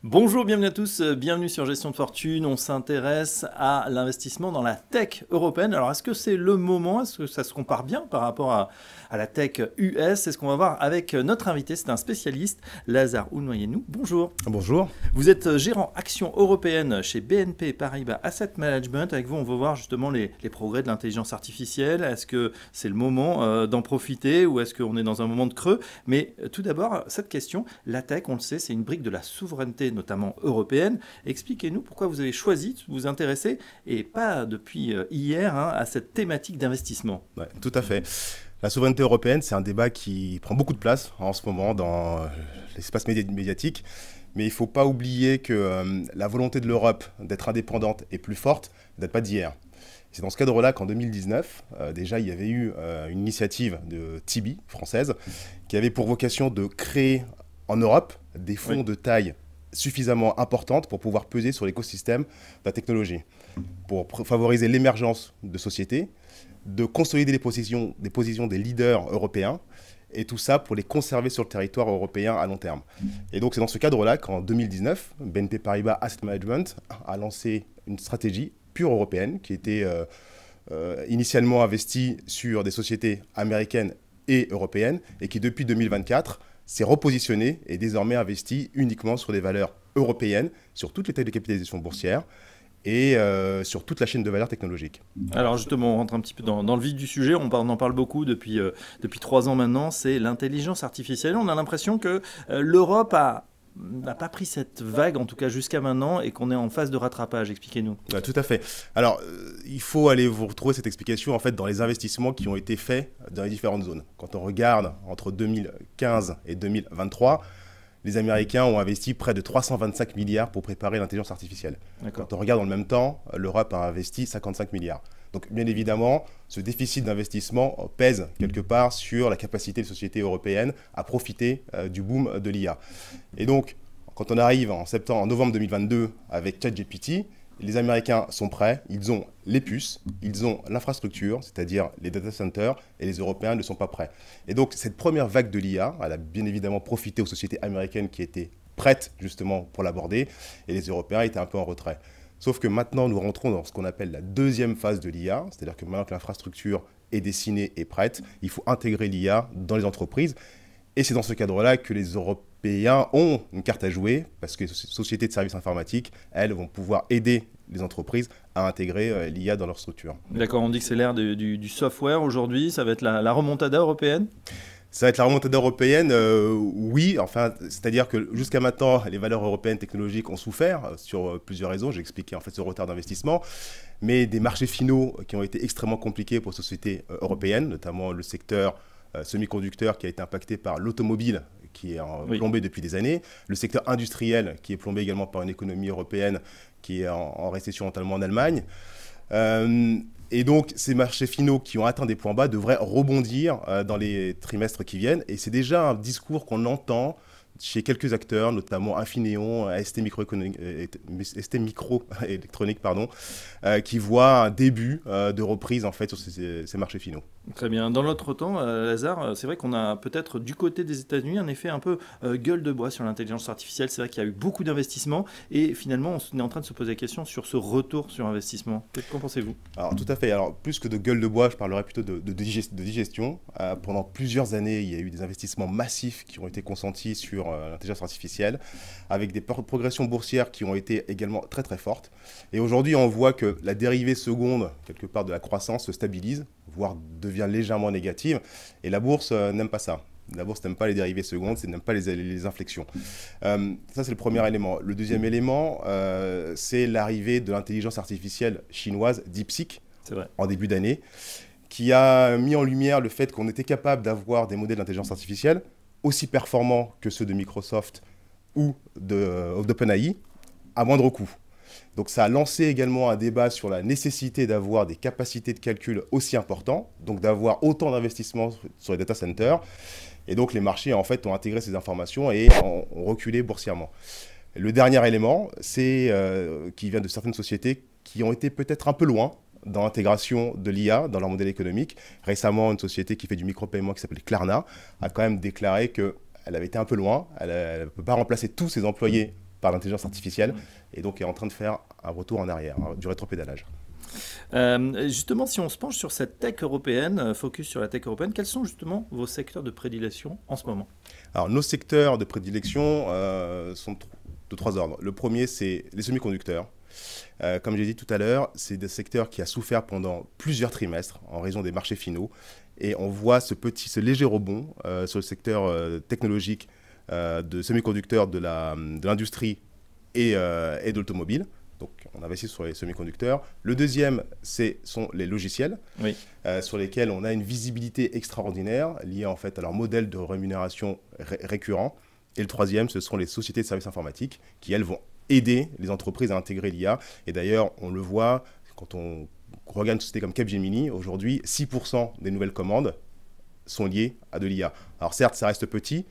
Bonjour, bienvenue à tous, bienvenue sur Gestion de Fortune. On s'intéresse à l'investissement dans la tech européenne. Alors, est-ce que c'est le moment? Est-ce que ça se compare bien par rapport à la tech US? C'est ce qu'on va voir avec notre invité. C'est un spécialiste, Lazare Ounouyenou. Bonjour. Bonjour. Vous êtes gérant action européenne chez BNP Paribas Asset Management. Avec vous, on va voir justement les progrès de l'intelligence artificielle. Est-ce que c'est le moment d'en profiter ou est-ce qu'on est dans un moment de creux? Mais tout d'abord, cette question, la tech, on le sait, c'est une brique de la souveraineté, notamment européenne. Expliquez-nous pourquoi vous avez choisi de vous intéresser, et pas depuis hier, à cette thématique d'investissement. Ouais, tout à fait. La souveraineté européenne, c'est un débat qui prend beaucoup de place en ce moment dans l'espace médiatique. Mais il ne faut pas oublier que la volonté de l'Europe d'être indépendante et plus forte ne date pas d'hier. C'est dans ce cadre-là qu'en 2019, déjà, il y avait eu une initiative de Tibi, française, qui avait pour vocation de créer en Europe des fonds de taille suffisamment importante pour pouvoir peser sur l'écosystème de la technologie, pour favoriser l'émergence de sociétés, de consolider les positions des leaders européens, et tout ça pour les conserver sur le territoire européen à long terme. Et donc c'est dans ce cadre-là qu'en 2019, BNP Paribas Asset Management a lancé une stratégie pure européenne qui était initialement investie sur des sociétés américaines et européennes, et qui depuis 2024 s'est repositionné et désormais investi uniquement sur des valeurs européennes, sur toutes les tailles de capitalisation boursière et sur toute la chaîne de valeur technologique. Alors justement, on rentre un petit peu dans le vif du sujet, on en parle beaucoup depuis 3 ans maintenant, c'est l'intelligence artificielle. On a l'impression que l'Europe n'a pas pris cette vague, en tout cas jusqu'à maintenant, et qu'on est en phase de rattrapage. Expliquez-nous. Tout à fait. Alors, il faut aller vous retrouver cette explication en fait dans les investissements qui ont été faits dans les différentes zones. Quand on regarde entre 2015 et 2023, les Américains ont investi près de 325 milliards pour préparer l'intelligence artificielle. Quand on regarde dans le même temps, l'Europe a investi 55 milliards. Donc, bien évidemment, ce déficit d'investissement pèse quelque part sur la capacité des sociétés européennes à profiter du boom de l'IA. Et donc, quand on arrive en novembre 2022 avec ChatGPT, les Américains sont prêts, ils ont les puces, ils ont l'infrastructure, c'est-à-dire les data centers, et les Européens ne sont pas prêts. Et donc, cette première vague de l'IA, elle a bien évidemment profité aux sociétés américaines qui étaient prêtes justement pour l'aborder, et les Européens étaient un peu en retrait. Sauf que maintenant, nous rentrons dans ce qu'on appelle la deuxième phase de l'IA, c'est-à-dire que maintenant que l'infrastructure est dessinée et prête, il faut intégrer l'IA dans les entreprises. Et c'est dans ce cadre-là que les Européens ont une carte à jouer, parce que les sociétés de services informatiques, elles, vont pouvoir aider les entreprises à intégrer l'IA dans leur structure. D'accord, on dit que c'est l'ère du software aujourd'hui, ça va être la remontada européenne? Ça va être la remontada européenne, oui. Enfin, c'est-à-dire que jusqu'à maintenant, les valeurs européennes technologiques ont souffert sur plusieurs raisons. J'ai expliqué en fait ce retard d'investissement, mais des marchés finaux qui ont été extrêmement compliqués pour les sociétés européennes, notamment le secteur semi-conducteur qui a été impacté par l'automobile qui est plombé depuis des années, le secteur industriel qui est plombé également par une économie européenne qui est en récession, notamment en Allemagne. Et donc, ces marchés finaux qui ont atteint des points bas devraient rebondir dans les trimestres qui viennent. Et c'est déjà un discours qu'on entend chez quelques acteurs, notamment Infineon, ST Microélectronique, qui voient un début de reprise en fait sur ces marchés finaux. Très bien. Dans l'autre temps, Lazare, c'est vrai qu'on a peut-être du côté des États-Unis un effet un peu gueule de bois sur l'intelligence artificielle. C'est vrai qu'il y a eu beaucoup d'investissements et finalement, on est en train de se poser la question sur ce retour sur investissement. Qu'en pensez-vous? Alors, tout à fait. Alors, plus que de gueule de bois, je parlerais plutôt de digestion. Pendant plusieurs années, il y a eu des investissements massifs qui ont été consentis sur l'intelligence artificielle, avec des progressions boursières qui ont été également très très fortes. Et aujourd'hui, on voit que la dérivée seconde, quelque part, de la croissance se stabilise, voire devient légèrement négative. Et la bourse n'aime pas ça. La bourse n'aime pas les dérivées secondes, n'aime pas les inflexions. Ça, c'est le premier élément. Le deuxième élément, c'est l'arrivée de l'intelligence artificielle chinoise DeepSeek en début d'année, qui a mis en lumière le fait qu'on était capable d'avoir des modèles d'intelligence artificielle aussi performants que ceux de Microsoft ou d'OpenAI à moindre coût. Donc ça a lancé également un débat sur la nécessité d'avoir des capacités de calcul aussi importantes, donc d'avoir autant d'investissements sur les data centers. Et donc les marchés en fait ont intégré ces informations et ont reculé boursièrement. Le dernier élément, c'est qui vient de certaines sociétés qui ont été peut-être un peu loin dans l'intégration de l'IA dans leur modèle économique. Récemment, une société qui fait du micro-paiement qui s'appelle Klarna a quand même déclaré qu'elle avait été un peu loin. Elle ne peut pas remplacer tous ses employés par l'intelligence artificielle et donc est en train de faire un retour en arrière, du rétropédalage. Justement, si on se penche sur cette tech européenne, focus sur la tech européenne, quels sont justement vos secteurs de prédilection en ce moment? Alors, nos secteurs de prédilection sont de 3 ordres. Le premier, c'est les semi-conducteurs. Comme j'ai dit tout à l'heure, c'est des secteurs qui a souffert pendant plusieurs trimestres en raison des marchés finaux. Et on voit ce léger rebond sur le secteur technologique de semi-conducteurs de l'industrie et de l'automobile. Donc, on investit sur les semi-conducteurs. Le deuxième, sont les logiciels, sur lesquels on a une visibilité extraordinaire liée en fait à leur modèle de rémunération récurrent. Et le troisième, ce sont les sociétés de services informatiques qui, elles, vont aider les entreprises à intégrer l'IA. Et d'ailleurs, on le voit quand on regarde une société comme Capgemini. Aujourd'hui, 6% des nouvelles commandes sont liées à de l'IA. Alors certes, ça reste petit,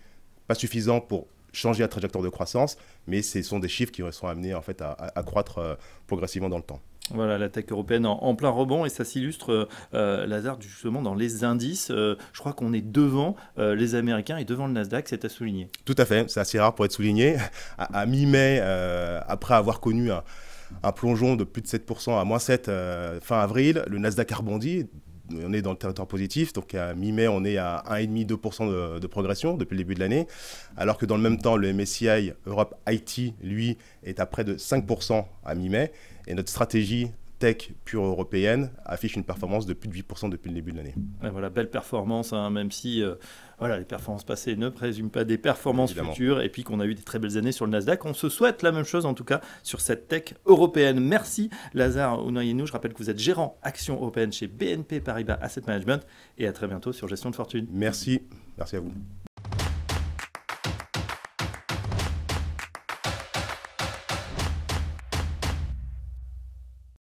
pas suffisant pour changer la trajectoire de croissance, mais ce sont des chiffres qui sont amenés en fait, à croître progressivement dans le temps. Voilà, la tech européenne en plein rebond, et ça s'illustre, Lazare, justement dans les indices. Je crois qu'on est devant les Américains et devant le Nasdaq, c'est à souligner. Tout à fait, c'est assez rare pour être souligné. À mi-mai, après avoir connu un plongeon de plus de 7% à moins 7 fin avril, le Nasdaq a rebondi. On est dans le territoire positif, donc à mi-mai, on est à 1,5-2% de progression depuis le début de l'année, alors que dans le même temps, le MSCI Europe IT, lui, est à près de 5% à mi-mai, et notre stratégie tech pure européenne affiche une performance de plus de 8% depuis le début de l'année. Ouais, voilà, belle performance, hein, même si les performances passées ne présument pas des performances futures, et puis qu'on a eu des très belles années sur le Nasdaq. On se souhaite la même chose, en tout cas, sur cette tech européenne. Merci, Lazare Ounayenou. Je rappelle que vous êtes gérant Action européenne chez BNP Paribas Asset Management, et à très bientôt sur Gestion de Fortune. Merci à vous.